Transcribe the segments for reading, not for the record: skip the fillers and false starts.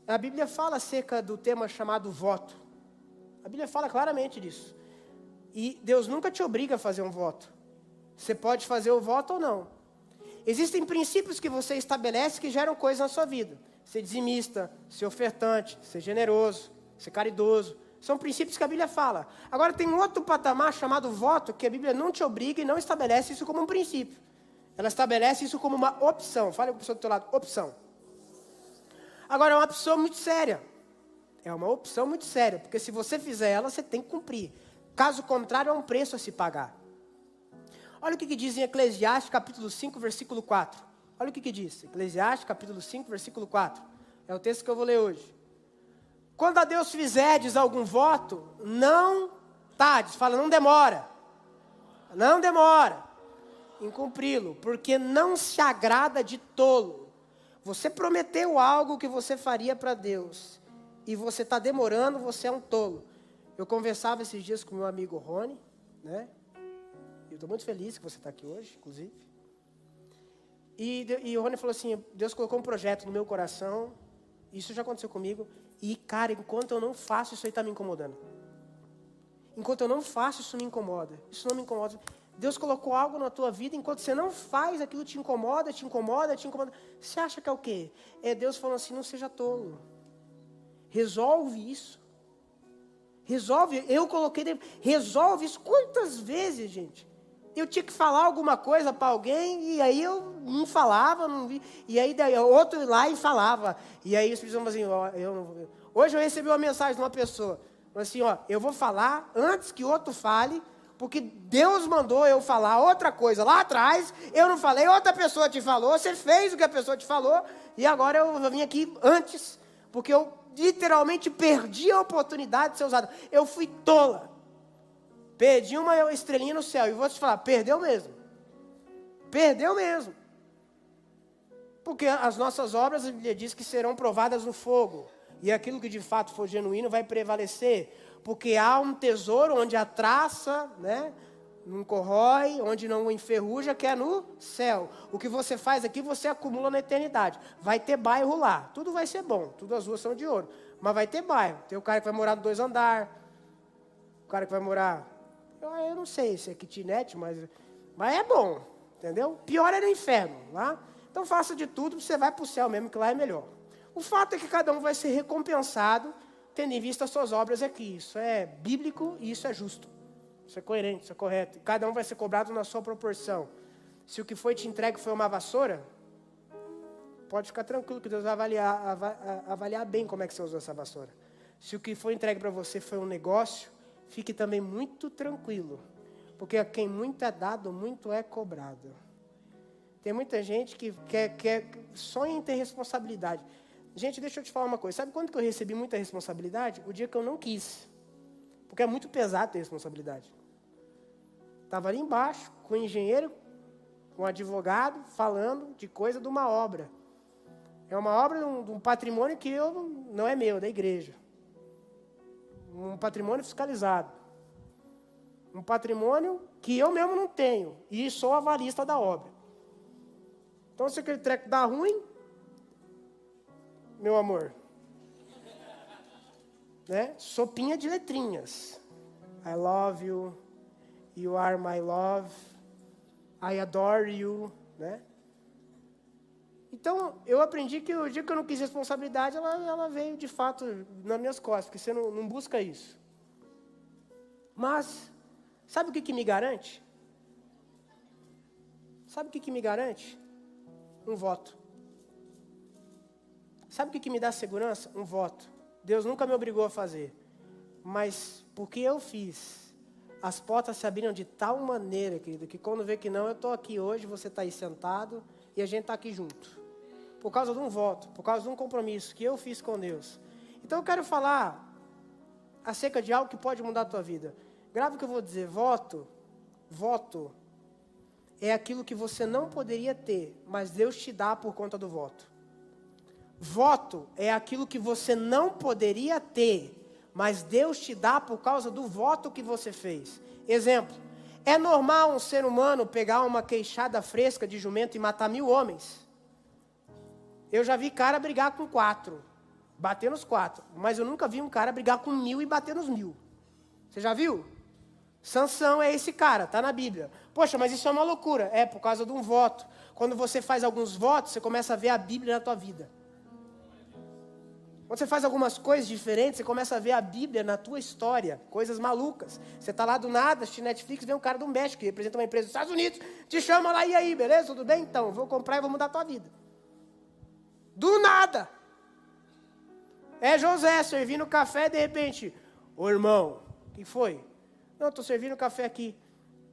A Bíblia fala acerca do tema chamado voto. A Bíblia fala claramente disso. E Deus nunca te obriga a fazer um voto. Você pode fazer o voto ou não. Existem princípios que você estabelece que geram coisas na sua vida. Ser dizimista, ser ofertante, ser generoso, ser caridoso. São princípios que a Bíblia fala. Agora tem um outro patamar chamado voto, que a Bíblia não te obriga e não estabelece isso como um princípio. Ela estabelece isso como uma opção. Fala com a pessoa do teu lado, opção. Agora é uma opção muito séria. É uma opção muito séria, porque se você fizer ela, você tem que cumprir. Caso contrário, é um preço a se pagar. Olha o que diz em Eclesiastes capítulo 5, versículo 4. Olha o que diz. Eclesiastes capítulo 5, versículo 4. É o texto que eu vou ler hoje. Quando a Deus fizerdes algum voto, não tardes. Fala, não demora. Não demora em cumpri-lo, porque não se agrada de tolo. Você prometeu algo que você faria para Deus, e você está demorando, você é um tolo. Eu conversava esses dias com meu amigo Rony, né? Eu estou muito feliz que você está aqui hoje, inclusive. E o Rony falou assim, Deus colocou um projeto no meu coração, isso já aconteceu comigo, e cara, enquanto eu não faço, isso aí está me incomodando. Enquanto eu não faço, isso me incomoda. Isso não me incomoda. Deus colocou algo na tua vida, enquanto você não faz, aquilo te incomoda, te incomoda, te incomoda. Você acha que é o quê? É Deus falando assim, não seja tolo. Resolve isso. Resolve, eu coloquei, resolve isso. Quantas vezes, gente, eu tinha que falar alguma coisa para alguém, e aí eu não falava, não vi, e aí outro ia lá e falava. E aí os pessoas assim, ó, hoje eu recebi uma mensagem de uma pessoa, assim, ó, eu vou falar antes que outro fale, porque Deus mandou eu falar outra coisa lá atrás, eu não falei, outra pessoa te falou, você fez o que a pessoa te falou, e agora eu vim aqui antes, porque eu literalmente perdi a oportunidade de ser usado. Eu fui tola. Perdi uma estrelinha no céu. E vou te falar, perdeu mesmo. Perdeu mesmo. Porque as nossas obras, a Bíblia diz que serão provadas no fogo. E aquilo que de fato for genuíno vai prevalecer. Porque há um tesouro onde a traça, né, não corrói, onde não enferruja, que é no céu. O que você faz aqui, você acumula na eternidade. Vai ter bairro lá. Tudo vai ser bom. Tudo as ruas são de ouro. Mas vai ter bairro. Tem o cara que vai morar no 2 andares. O cara que vai morar... Eu não sei se é kitnet, mas é bom. Entendeu? Pior é no inferno. Lá. Então faça de tudo, você vai para o céu mesmo, que lá é melhor. O fato é que cada um vai ser recompensado, tendo em vista as suas obras aqui. Isso é bíblico e isso é justo. Isso é coerente, isso é correto. Cada um vai ser cobrado na sua proporção. Se o que foi te entregue foi uma vassoura, pode ficar tranquilo que Deus vai avaliar bem como é que você usou essa vassoura. Se o que foi entregue para você foi um negócio, fique também muito tranquilo. Porque a quem muito é dado, muito é cobrado. Tem muita gente que sonha em ter responsabilidade. Gente, deixa eu te falar uma coisa. Sabe quando que eu recebi muita responsabilidade? O dia que eu não quis. Porque é muito pesado ter responsabilidade. Estava ali embaixo, com o engenheiro, com o advogado, falando de coisa de uma obra. É uma obra de um patrimônio que não é meu, é da igreja. Um patrimônio fiscalizado. Um patrimônio que eu mesmo não tenho. E sou avalista da obra. Então, se aquele treco dá ruim, meu amor, né? Sopinha de letrinhas. I love you. You are my love. I adore you. Né? Então, eu aprendi que o dia que eu não quis responsabilidade, ela veio de fato nas minhas costas, porque você não busca isso. Mas, sabe o que me garante? Sabe o que me garante? Um voto. Sabe o que me dá segurança? Um voto. Deus nunca me obrigou a fazer. Mas, porque eu fiz, as portas se abriram de tal maneira, querido, que quando vê que não, eu estou aqui hoje, você está aí sentado, e a gente está aqui junto. Por causa de um voto, por causa de um compromisso que eu fiz com Deus. Então eu quero falar acerca de algo que pode mudar a tua vida. Grave o que eu vou dizer. Voto é aquilo que você não poderia ter, mas Deus te dá por conta do voto. Voto é aquilo que você não poderia ter, mas Deus te dá por causa do voto que você fez. Exemplo, é normal um ser humano pegar uma queixada fresca de jumento e matar 1000 homens? Eu já vi cara brigar com 4. bater nos 4. Mas eu nunca vi um cara brigar com 1000 e bater nos 1000. Você já viu? Sansão é esse cara, está na Bíblia. Poxa, mas isso é uma loucura. É, por causa de um voto. Quando você faz alguns votos, você começa a ver a Bíblia na tua vida. Quando você faz algumas coisas diferentes, você começa a ver a Bíblia na tua história. Coisas malucas. Você está lá do nada, assistindo Netflix, vem um cara do México, que representa uma empresa dos Estados Unidos, te chama lá, e aí, beleza? Tudo bem? Então, vou comprar e vou mudar a tua vida. Do nada. É José servindo café, de repente, ô irmão, o que foi? Não, estou servindo café aqui.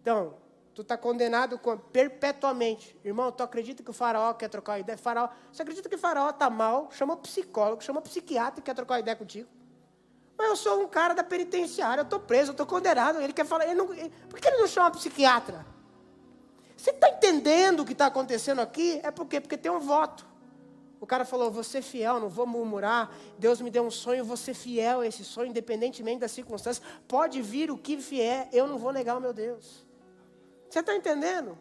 Então, tu está condenado perpetuamente. Irmão, tu acredita que o faraó quer trocar ideia? Você acredita que o faraó está mal? Chama psicólogo, chama psiquiatra e quer trocar ideia contigo. Mas eu sou um cara da penitenciária, eu estou preso, eu estou condenado. Ele quer falar, por que ele não chama psiquiatra? Você está entendendo o que está acontecendo aqui? É por quê? Porque tem um voto. O cara falou, vou ser fiel, não vou murmurar. Deus me deu um sonho, vou ser fiel a esse sonho, independentemente das circunstâncias. Pode vir o que vier, eu não vou negar o meu Deus. Você está entendendo?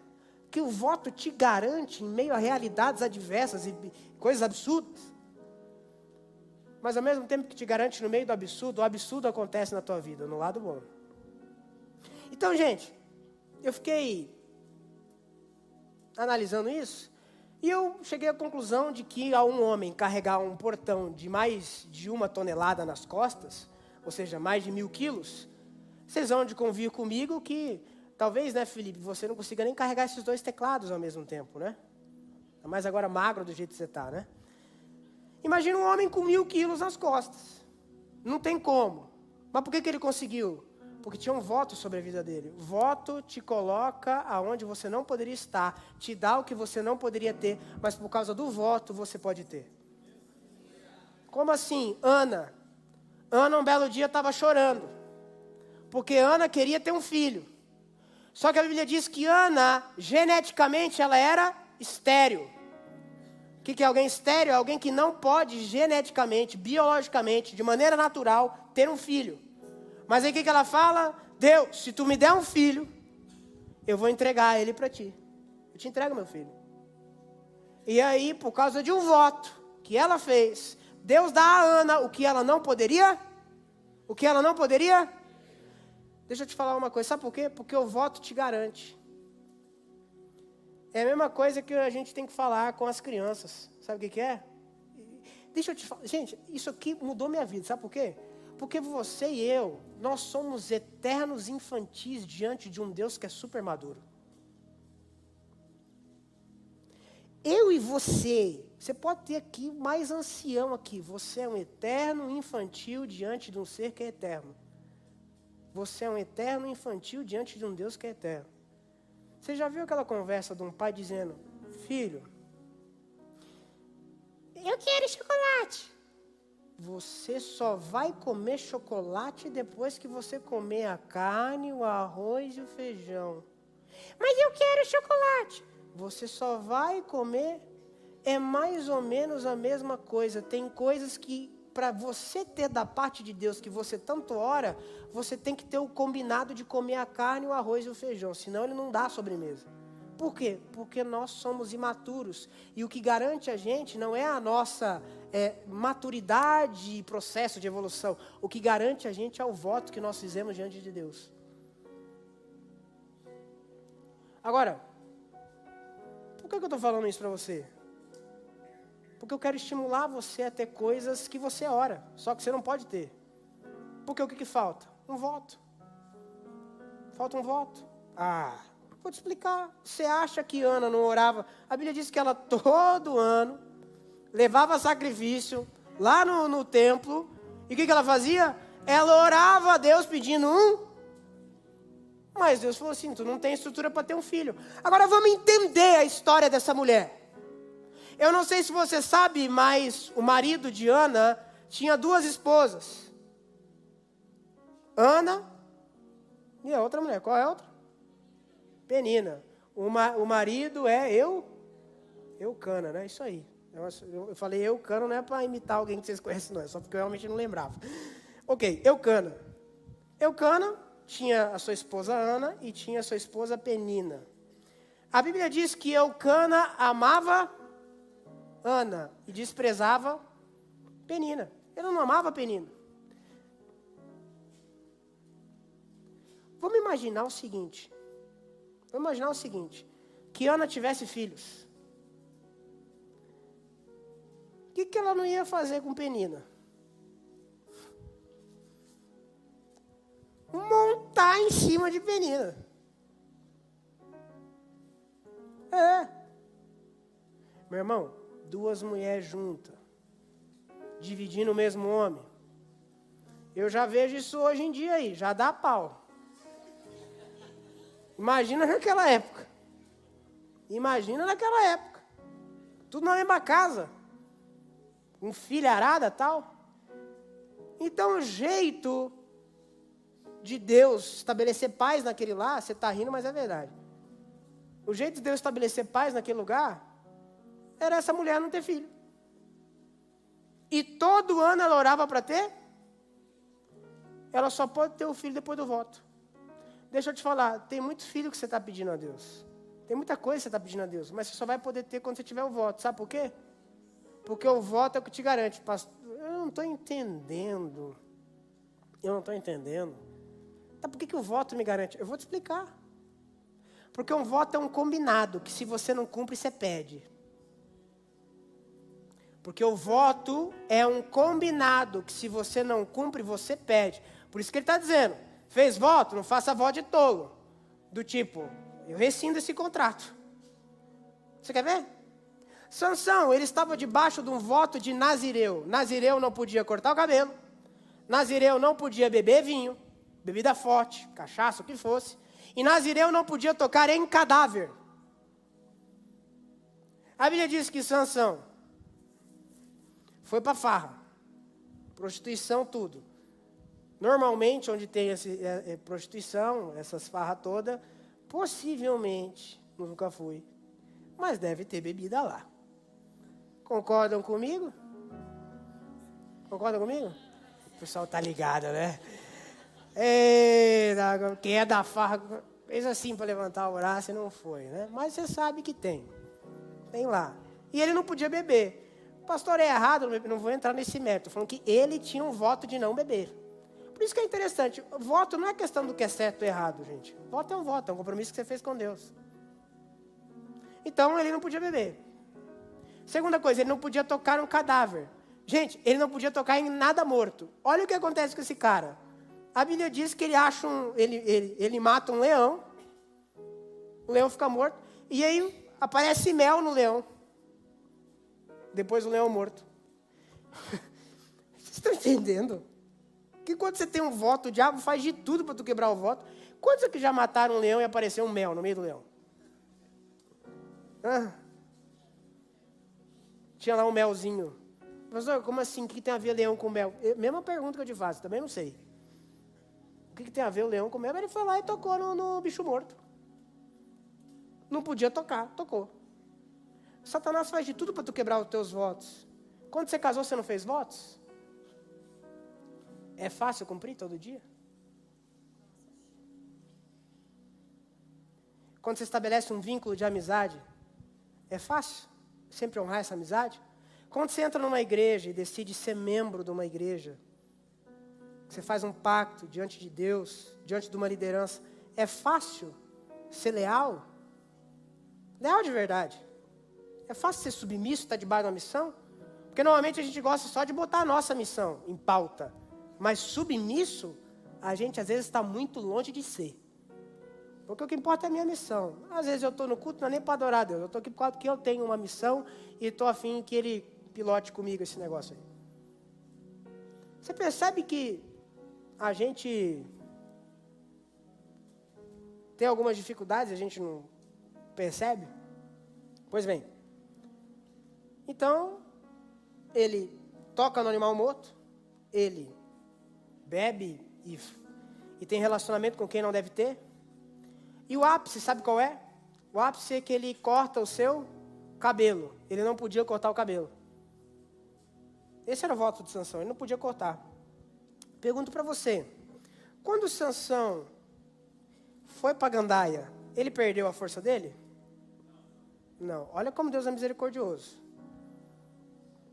Que o voto te garante em meio a realidades adversas e coisas absurdas. Mas ao mesmo tempo que te garante no meio do absurdo, o absurdo acontece na tua vida, no lado bom. Então, gente, eu fiquei analisando isso. E eu cheguei à conclusão de que ao um homem carregar um portão de mais de 1 tonelada nas costas, ou seja, mais de 1000 quilos, vocês vão de convir comigo que, talvez, né, Felipe, você não consiga nem carregar esses 2 teclados ao mesmo tempo, né? Mas agora magro do jeito que você está, né? Imagina um homem com 1000 quilos nas costas. Não tem como. Mas por que ele conseguiu? Porque tinha um voto sobre a vida dele. O voto te coloca aonde você não poderia estar, te dá o que você não poderia ter, mas por causa do voto você pode ter. Como assim? Ana, um belo dia estava chorando, porque Ana queria ter um filho. Só que a Bíblia diz que Ana, geneticamente, ela era estéril. O que é alguém estéril? É alguém que não pode geneticamente, biologicamente, de maneira natural, ter um filho. Mas aí o que ela fala? Deus, se tu me der um filho, eu vou entregar ele para ti. Eu te entrego meu filho. E aí, por causa de um voto que ela fez, Deus dá a Ana o que ela não poderia? O que ela não poderia? Deixa eu te falar uma coisa, sabe por quê? Porque o voto te garante. É a mesma coisa que a gente tem que falar com as crianças. Sabe o que é? Deixa eu te falar. Gente, isso aqui mudou minha vida, sabe por quê? Porque você e eu, nós somos eternos infantis diante de um Deus que é super maduro. Eu e você pode ter aqui mais ancião aqui. Você é um eterno infantil diante de um ser que é eterno. Você é um eterno infantil diante de um Deus que é eterno. Você já viu aquela conversa de um pai dizendo, filho, eu quero chocolate. Você só vai comer chocolate depois que você comer a carne, o arroz e o feijão. Mas eu quero chocolate. Você só vai comer, é mais ou menos a mesma coisa. Tem coisas que, para você ter da parte de Deus, que você tanto ora, você tem que ter o combinado de comer a carne, o arroz e o feijão. Senão ele não dá a sobremesa. Por quê? Porque nós somos imaturos. E o que garante a gente não é a nossa maturidade e processo de evolução. O que garante a gente é o voto que nós fizemos diante de Deus. Agora, por que eu estou falando isso para você? Porque eu quero estimular você a ter coisas que você ora, só que você não pode ter. Porque o que falta? Um voto. Falta um voto. Vou te explicar. Você acha que Ana não orava? A Bíblia diz que ela todo ano levava sacrifício lá no templo. E o que ela fazia? Ela orava a Deus pedindo um. Mas Deus falou assim, tu não tem estrutura para ter um filho. Agora vamos entender a história dessa mulher. Eu não sei se você sabe, mas o marido de Ana tinha 2 esposas. Ana e a outra mulher. Qual é a outra? Penina. O marido é Eucana, né? Isso aí. Eu falei Eucana não é para imitar alguém que vocês conhecem, não. É só porque eu realmente não lembrava. Ok, Eucana. Eucana tinha a sua esposa Ana e tinha a sua esposa Penina. A Bíblia diz que Eucana amava Ana e desprezava Penina. Ele não amava Penina. Vamos imaginar o seguinte. Que Ana tivesse filhos. O que ela não ia fazer com Penina? Montar em cima de Penina. Meu irmão, 2 mulheres juntas, dividindo o mesmo homem. Eu já vejo isso hoje em dia aí, já dá pau. Imagina naquela época. Tudo na mesma casa. Um filharada e tal. Então o jeito de Deus estabelecer paz naquele lá, você está rindo, mas é verdade. O jeito de Deus estabelecer paz naquele lugar, era essa mulher não ter filho. E todo ano ela orava para ter. Ela só pode ter o filho depois do voto. Deixa eu te falar, tem muito filho que você está pedindo a Deus. Tem muita coisa que você está pedindo a Deus, mas você só vai poder ter quando você tiver o voto. Sabe por quê? Porque o voto é o que te garante. Pastor, eu não estou entendendo. Tá, por que o voto me garante? Eu vou te explicar. Porque um voto é um combinado, que se você não cumpre, você pede. Porque o voto é um combinado, que se você não cumpre, você pede. Por isso que ele está dizendo, fez voto, não faça voto de tolo. Do tipo, eu rescindo esse contrato. Você quer ver? Sansão, ele estava debaixo de um voto de Nazireu. Nazireu não podia cortar o cabelo. Nazireu não podia beber vinho, bebida forte, cachaça, o que fosse. E Nazireu não podia tocar em cadáver. A Bíblia diz que Sansão foi para farra, prostituição, tudo. Normalmente, onde tem prostituição, essas farras todas, possivelmente, nunca fui, mas deve ter bebida lá. Concordam comigo? Concordam comigo? O pessoal tá ligado, né? Quem é da farra, fez assim para levantar o braço e não foi, né? Mas você sabe que tem lá. E ele não podia beber. Pastor, é errado, não vou entrar nesse mérito. Falando que ele tinha um voto de não beber. Por isso que é interessante. Voto não é questão do que é certo ou errado, gente. Voto é um compromisso que você fez com Deus. Então, ele não podia beber. Segunda coisa, ele não podia tocar um cadáver. Gente, ele não podia tocar em nada morto. Olha o que acontece com esse cara. A Bíblia diz que ele acha ele mata um leão. O leão fica morto. E aí aparece mel no leão. Depois o leão morto. Vocês estão entendendo? Que quando você tem um voto, o diabo faz de tudo para tu quebrar o voto. Quantos aqui já mataram um leão e apareceu um mel no meio do leão? Tinha lá um melzinho. Pastor, como assim? O que tem a ver leão com mel? Mesma pergunta que eu te faço, também não sei. O que tem a ver o leão com mel? Ele foi lá e tocou no bicho morto. Não podia tocar, tocou. Satanás faz de tudo para tu quebrar os teus votos. Quando você casou, você não fez votos? É fácil cumprir todo dia? Quando você estabelece um vínculo de amizade, é fácil sempre honrar essa amizade? Quando você entra numa igreja e decide ser membro de uma igreja, você faz um pacto diante de Deus, diante de uma liderança, é fácil ser leal? Leal de verdade. É fácil ser submisso, estar debaixo de uma missão? Porque normalmente a gente gosta só de botar a nossa missão em pauta. Mas submisso, a gente às vezes está muito longe de ser. Porque o que importa é a minha missão. Às vezes eu estou no culto, não é nem para adorar a Deus. Eu estou aqui porque eu tenho uma missão e estou a fim que Ele pilote comigo esse negócio aí. Você percebe que a gente tem algumas dificuldades, a gente não percebe? Pois bem. Então, ele toca no animal morto, ele bebe e tem relacionamento com quem não deve ter. E o ápice, sabe qual é? O ápice é que ele corta o seu cabelo. Ele não podia cortar o cabelo. Esse era o voto de Sansão, ele não podia cortar. Pergunto para você, quando Sansão foi para Gandaia, ele perdeu a força dele? Não. Olha como Deus é misericordioso.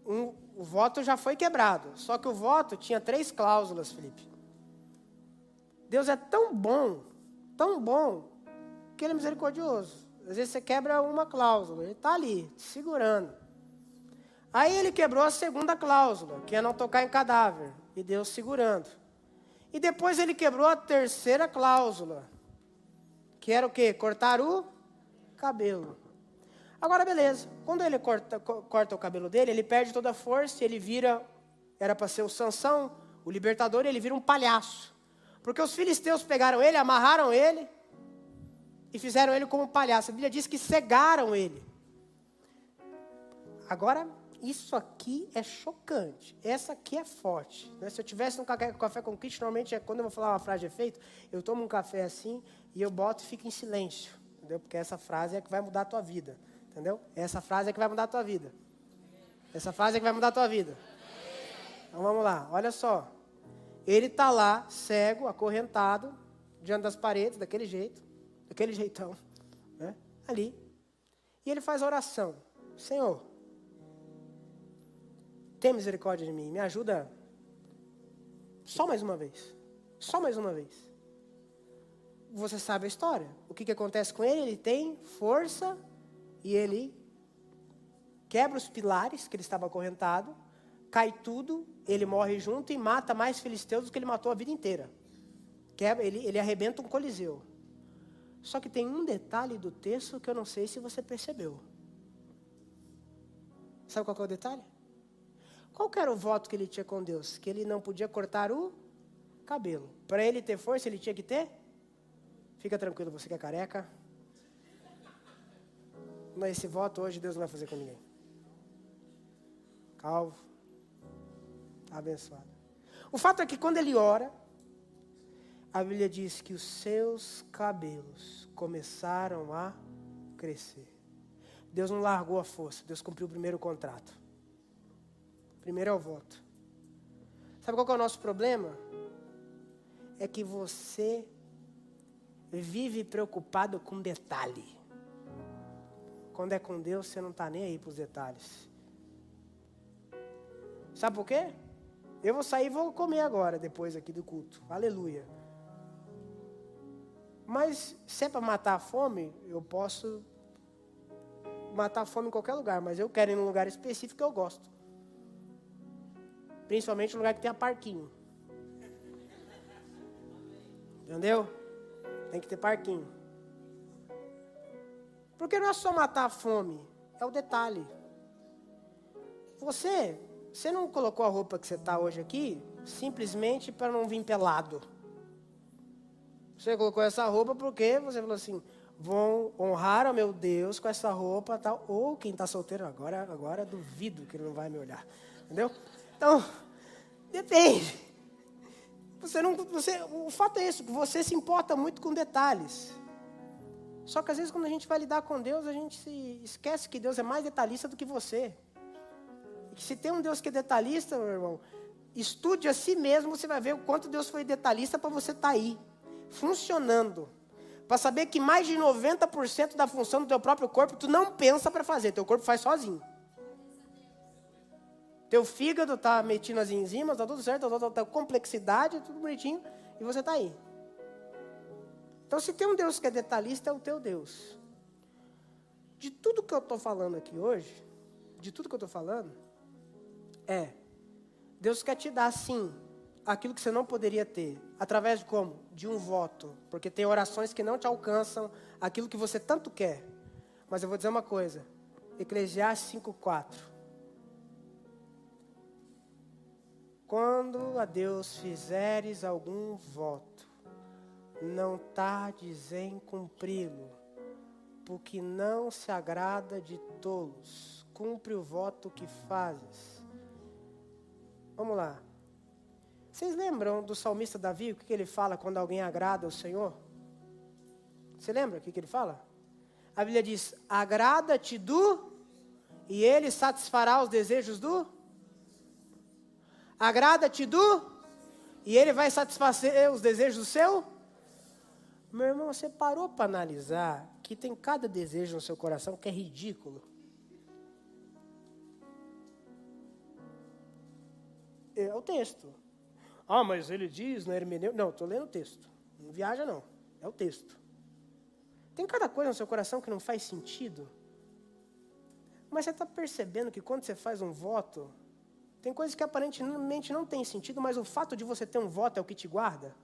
o voto já foi quebrado. Só que o voto tinha 3 cláusulas, Felipe. Deus é tão bom, que Ele é misericordioso. Às vezes você quebra uma cláusula, Ele está ali, te segurando. Aí Ele quebrou a 2ª cláusula, que é não tocar em cadáver, e Deus segurando. E depois Ele quebrou a 3ª cláusula, que era o quê? Cortar o cabelo. Agora, beleza. Quando Ele corta o cabelo dele, ele perde toda a força, ele vira, era para ser o Sansão, o libertador, e ele vira um palhaço. Porque os filisteus pegaram ele, amarraram ele, e fizeram ele como um palhaço. A Bíblia diz que cegaram ele. Agora, isso aqui é chocante. Essa aqui é forte. Né? Se eu tivesse um café com Cristo, normalmente, quando eu vou falar uma frase de efeito, eu tomo um café assim, e eu boto e fico em silêncio. Entendeu? Porque essa frase é que vai mudar a tua vida. Entendeu? Essa frase é que vai mudar a tua vida. Essa frase é que vai mudar a tua vida. Então vamos lá, olha só. Ele está lá, cego, acorrentado, diante das paredes, daquele jeito, daquele jeitão, né? Ali. E ele faz a oração. Senhor, tem misericórdia de mim, me ajuda só mais uma vez. Só mais uma vez. Você sabe a história. O que acontece com ele? Ele tem força e ele quebra os pilares que ele estava acorrentado, cai tudo, ele morre junto e mata mais filisteus do que ele matou a vida inteira. Ele arrebenta um coliseu. Só que tem um detalhe do texto que eu não sei se você percebeu. Sabe qual que é o detalhe? Qual que era o voto que ele tinha com Deus? Que ele não podia cortar o cabelo. Para ele ter força, ele tinha que ter? Fica tranquilo, você que é careca. Mas esse voto hoje Deus não vai fazer com ninguém. Calvo. Está abençoado. O fato é que quando ele ora, a Bíblia diz que os seus cabelos começaram a crescer. Deus não largou a força, Deus cumpriu o primeiro contrato. Primeiro é o voto. Sabe qual que é o nosso problema? É que você vive preocupado com detalhe. Quando é com Deus, você não está nem aí para os detalhes. Sabe por quê? Eu vou sair e vou comer agora, depois aqui do culto. Aleluia. Mas se é para matar a fome, eu posso matar a fome em qualquer lugar. Mas eu quero ir num lugar específico que eu gosto. Principalmente no lugar que tenha parquinho. Entendeu? Tem que ter parquinho. Porque não é só matar a fome, é o detalhe. Você não colocou a roupa que você está hoje aqui simplesmente para não vir pelado. Você colocou essa roupa porque você falou assim, vão honrar ao meu Deus com essa roupa tal. Ou quem está solteiro agora duvido que ele não vai me olhar. Entendeu? Então, depende. O fato é isso, que você se importa muito com detalhes. Só que às vezes quando a gente vai lidar com Deus, a gente se esquece que Deus é mais detalhista do que você. E que se tem um Deus que é detalhista, meu irmão, estude a si mesmo, você vai ver o quanto Deus foi detalhista para você estar aí, funcionando. Para saber que mais de 90% da função do teu próprio corpo, tu não pensa para fazer, teu corpo faz sozinho. Teu fígado está metido as enzimas, está tudo certo, tá complexidade, tudo bonitinho, e você está aí. Então, se tem um Deus que é detalhista, é o teu Deus. De tudo que eu estou falando aqui hoje, Deus quer te dar, sim, aquilo que você não poderia ter. Através de como? De um voto. Porque tem orações que não te alcançam aquilo que você tanto quer. Mas eu vou dizer uma coisa. Eclesiastes 5:4. Quando a Deus fizeres algum voto, não tardes em cumpri-lo, porque não se agrada de tolos. Cumpre o voto que fazes. Vamos lá. Vocês lembram do salmista Davi, o que ele fala quando alguém agrada ao Senhor? Você lembra o que ele fala? A Bíblia diz, agrada-te do, e ele satisfará os desejos do. Agrada-te do, e ele vai satisfazer os desejos do seu. Meu irmão, você parou para analisar que tem cada desejo no seu coração que é ridículo. É o texto. Ah, mas ele diz na hermenêutica. Não, estou lendo o texto. Não viaja, não. É o texto. Tem cada coisa no seu coração que não faz sentido. Mas você está percebendo que quando você faz um voto, tem coisas que aparentemente não tem sentido, mas o fato de você ter um voto é o que te guarda.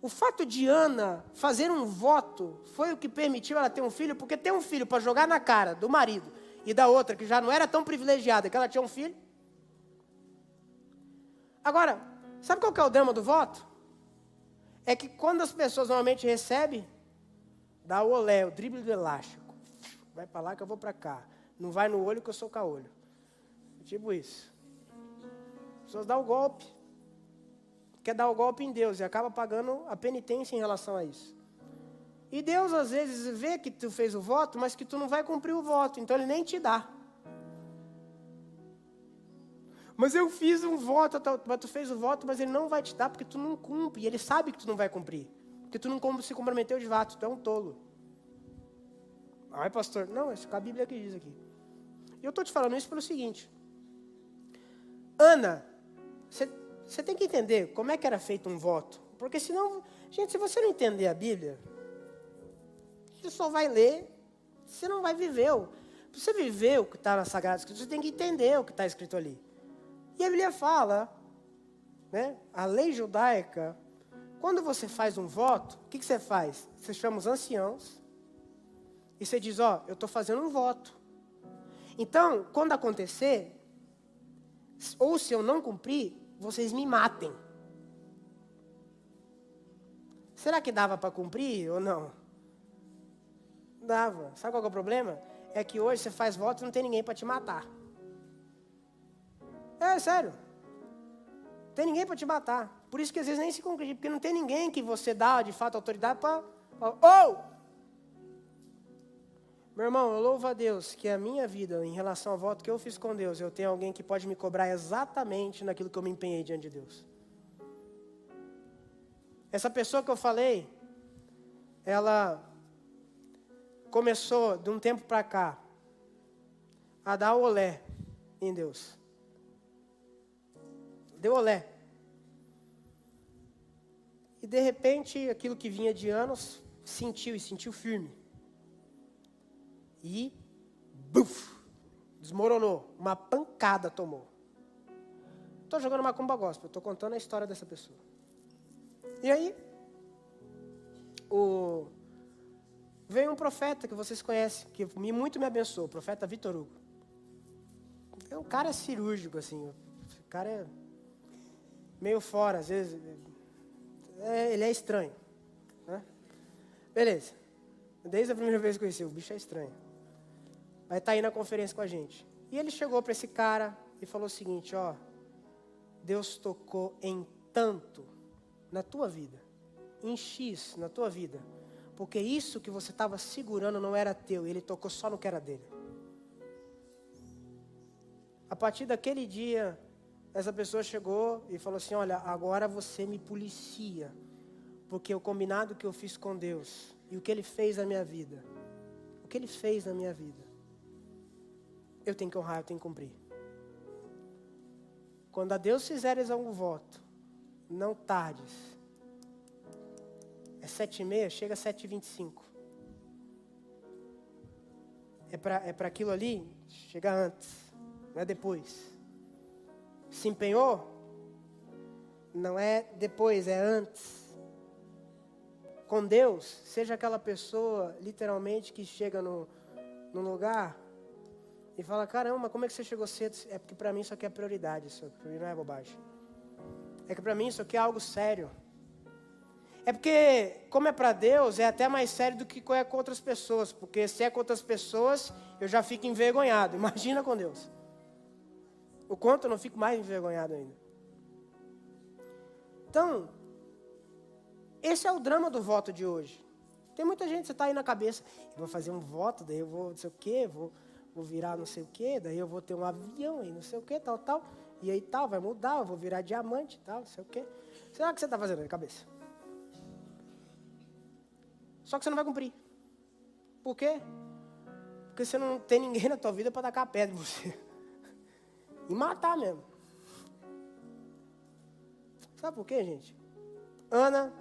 O fato de Ana fazer um voto foi o que permitiu ela ter um filho, porque ter um filho para jogar na cara do marido e da outra, que já não era tão privilegiada, que ela tinha um filho. Agora, sabe qual que é o drama do voto? É que quando as pessoas normalmente recebem, dá o olé, o drible do elástico. Vai para lá que eu vou para cá. Não vai no olho que eu sou caolho. Tipo isso. As pessoas dão o golpe. Quer dar o golpe em Deus e acaba pagando a penitência em relação a isso. E Deus às vezes vê que tu fez o voto, mas que tu não vai cumprir o voto, então Ele nem te dá. Mas eu fiz um voto, mas tu fez o voto, mas Ele não vai te dar porque tu não cumpre. E Ele sabe que tu não vai cumprir, porque tu não se comprometeu de fato, tu é um tolo. Ai, pastor, não, isso é a Bíblia que diz aqui. E eu estou te falando isso pelo seguinte. Ana, você tem que entender como é que era feito um voto. Porque senão, gente, se você não entender a Bíblia, você só vai ler, você não vai viver. Para você viver o que está na Sagrada Escritura, você tem que entender o que está escrito ali. E a Bíblia fala, né, a lei judaica, quando você faz um voto, o que você faz? Você chama os anciãos e você diz, ó, eu estou fazendo um voto. Então, quando acontecer, ou se eu não cumprir, vocês me matem. Será que dava para cumprir ou não? Dava. Sabe qual que é o problema? É que hoje você faz voto e não tem ninguém para te matar. É sério. Não tem ninguém para te matar. Por isso que às vezes nem se concretiza, porque não tem ninguém que você dá de fato autoridade para... Meu irmão, eu louvo a Deus que a minha vida, em relação ao voto que eu fiz com Deus, eu tenho alguém que pode me cobrar exatamente naquilo que eu me empenhei diante de Deus. Essa pessoa que eu falei, ela começou, de um tempo para cá, a dar olé em Deus. Deu olé. E de repente, aquilo que vinha de anos, sentiu firme. E, desmoronou. Uma pancada tomou. Estou jogando macumba gospel, estou contando a história dessa pessoa. E aí, veio um profeta que vocês conhecem, que muito me abençoou, o profeta Vitor Hugo. É um cara cirúrgico, assim. O cara é meio fora, às vezes. Ele é estranho. Né? Beleza. Desde a primeira vez que eu conheci, o bicho é estranho. Vai estar aí na conferência com a gente. E ele chegou para esse cara e falou o seguinte, ó. Deus tocou em tanto na tua vida. Em X na tua vida. Porque isso que você estava segurando não era teu. Ele tocou só no que era dele. A partir daquele dia, essa pessoa chegou e falou assim, olha, agora você me policia. Porque o combinado que eu fiz com Deus e o que Ele fez na minha vida. O que Ele fez na minha vida. Eu tenho que honrar, eu tenho que cumprir. Quando a Deus fizeres algum voto, não tardes. É 7h30, chega às 7h25. É para aquilo ali, chega antes, não é depois. Se empenhou? Não é depois, é antes. Com Deus, seja aquela pessoa, literalmente, que chega no lugar e fala, caramba, como é que você chegou cedo? É porque para mim isso aqui é prioridade, isso para mim não é bobagem. É que para mim isso aqui é algo sério. É porque, como é para Deus, é até mais sério do que é com outras pessoas. Porque se é com outras pessoas, eu já fico envergonhado. Imagina com Deus. O quanto eu não fico mais envergonhado ainda. Então, esse é o drama do voto de hoje. Tem muita gente, você está aí na cabeça, eu vou fazer um voto, daí eu vou não sei o quê, vou virar não sei o quê, daí eu vou ter um avião e não sei o quê, tal. E aí tal, vai mudar, eu vou virar diamante, tal, não sei o quê. Será que você está fazendo na cabeça? Só que você não vai cumprir. Por quê? Porque você não tem ninguém na tua vida para tacar a pedra em você. E matar mesmo. Sabe por quê, gente? Ana,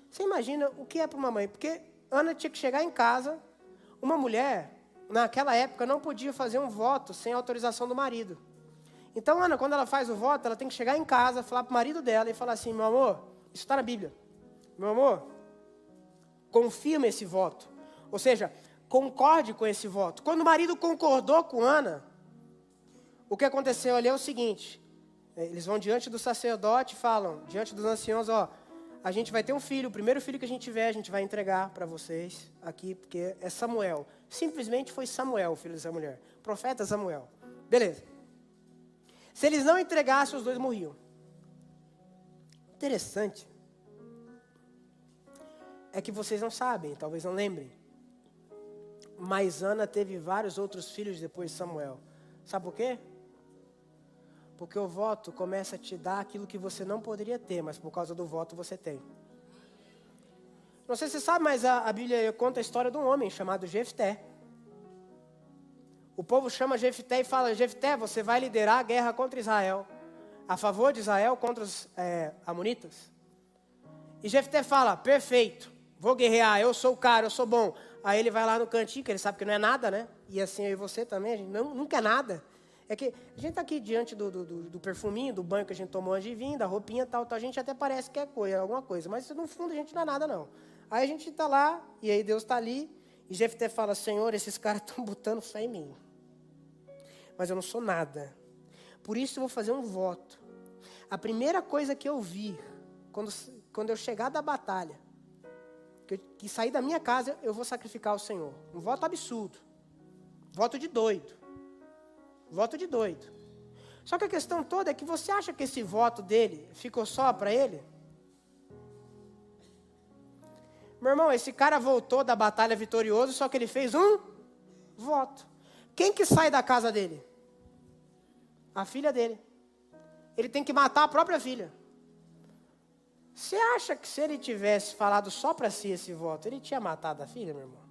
você imagina o que é para uma mãe? Porque Ana tinha que chegar em casa, uma mulher, naquela época, não podia fazer um voto sem autorização do marido. Então, Ana, quando ela faz o voto, ela tem que chegar em casa, falar para o marido dela e falar assim, meu amor, isso está na Bíblia. Meu amor, confirma esse voto. Ou seja, concorde com esse voto. Quando o marido concordou com Ana, o que aconteceu ali é o seguinte, eles vão diante do sacerdote e falam, diante dos anciãos, ó, a gente vai ter um filho, o primeiro filho que a gente tiver, a gente vai entregar para vocês aqui, porque é Samuel. Simplesmente foi Samuel, o filho dessa mulher. Profeta Samuel. Beleza. Se eles não entregassem, os dois morriam. Interessante. É que vocês não sabem, talvez não lembrem. Mas Ana teve vários outros filhos depois de Samuel. Sabe por quê? Porque o voto começa a te dar aquilo que você não poderia ter, mas por causa do voto você tem. Não sei se você sabe, mas a Bíblia conta a história de um homem chamado Jefté. O povo chama Jefté e fala, Jefté, você vai liderar a guerra contra Israel. A favor de Israel contra os amonitas. E Jefté fala, perfeito, vou guerrear, eu sou o cara, eu sou bom. Aí ele vai lá no cantinho, que ele sabe que não é nada, né? E assim eu e você também, a gente nunca é nada. É que a gente está aqui diante do perfuminho, do banho que a gente tomou antes de vir, da roupinha e tal, a gente até parece que é alguma coisa, mas no fundo a gente não é nada não. Aí a gente está lá, e aí Deus está ali, e Jefté fala, Senhor, esses caras estão botando fé em mim. Mas eu não sou nada. Por isso eu vou fazer um voto. A primeira coisa que eu vi, quando eu chegar da batalha, que sair da minha casa, eu vou sacrificar ao Senhor. Um voto absurdo. Voto de doido. Voto de doido. Só que a questão toda é que você acha que esse voto dele ficou só para ele? Meu irmão, esse cara voltou da batalha vitorioso, só que ele fez um voto. Quem que sai da casa dele? A filha dele. Ele tem que matar a própria filha. Você acha que se ele tivesse falado só para si esse voto, ele tinha matado a filha, meu irmão?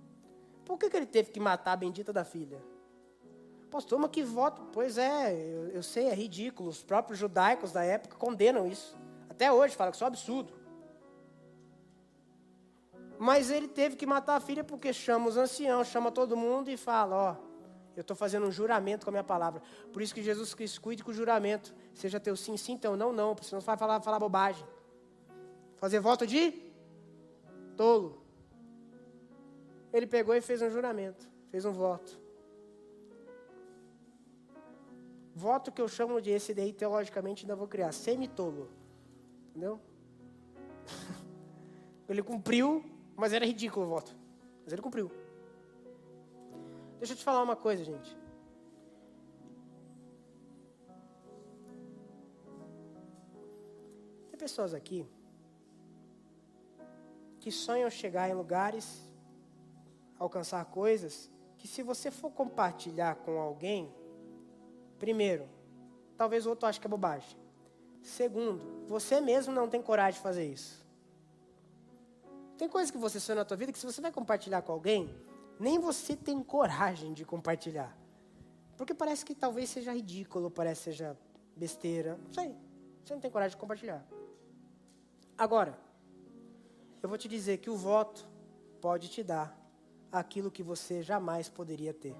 Por que ele teve que matar a bendita da filha? Pastor, mas que voto? Pois é, eu sei, é ridículo. Os próprios judaicos da época condenam isso. Até hoje falam que isso é um absurdo. Mas ele teve que matar a filha porque chama os anciãos, chama todo mundo e fala, ó, eu estou fazendo um juramento com a minha palavra. Por isso que Jesus Cristo cuide com o juramento. Seja teu sim, sim, teu não, não. Porque senão você vai falar bobagem. Fazer voto de tolo. Ele pegou e fez um juramento. Fez um voto. Voto que eu chamo de esse daí, teologicamente, ainda vou criar. Semi-tolo. Entendeu? Ele cumpriu, mas era ridículo o voto. Mas ele cumpriu. Deixa eu te falar uma coisa, gente. Tem pessoas aqui que sonham chegar em lugares, alcançar coisas, que se você for compartilhar com alguém, primeiro, talvez o outro ache que é bobagem. Segundo, você mesmo não tem coragem de fazer isso. Tem coisas que você sonha na tua vida que se você vai compartilhar com alguém, nem você tem coragem de compartilhar. Porque parece que talvez seja ridículo, parece que seja besteira. Não sei, você não tem coragem de compartilhar. Agora, eu vou te dizer que o voto pode te dar aquilo que você jamais poderia ter.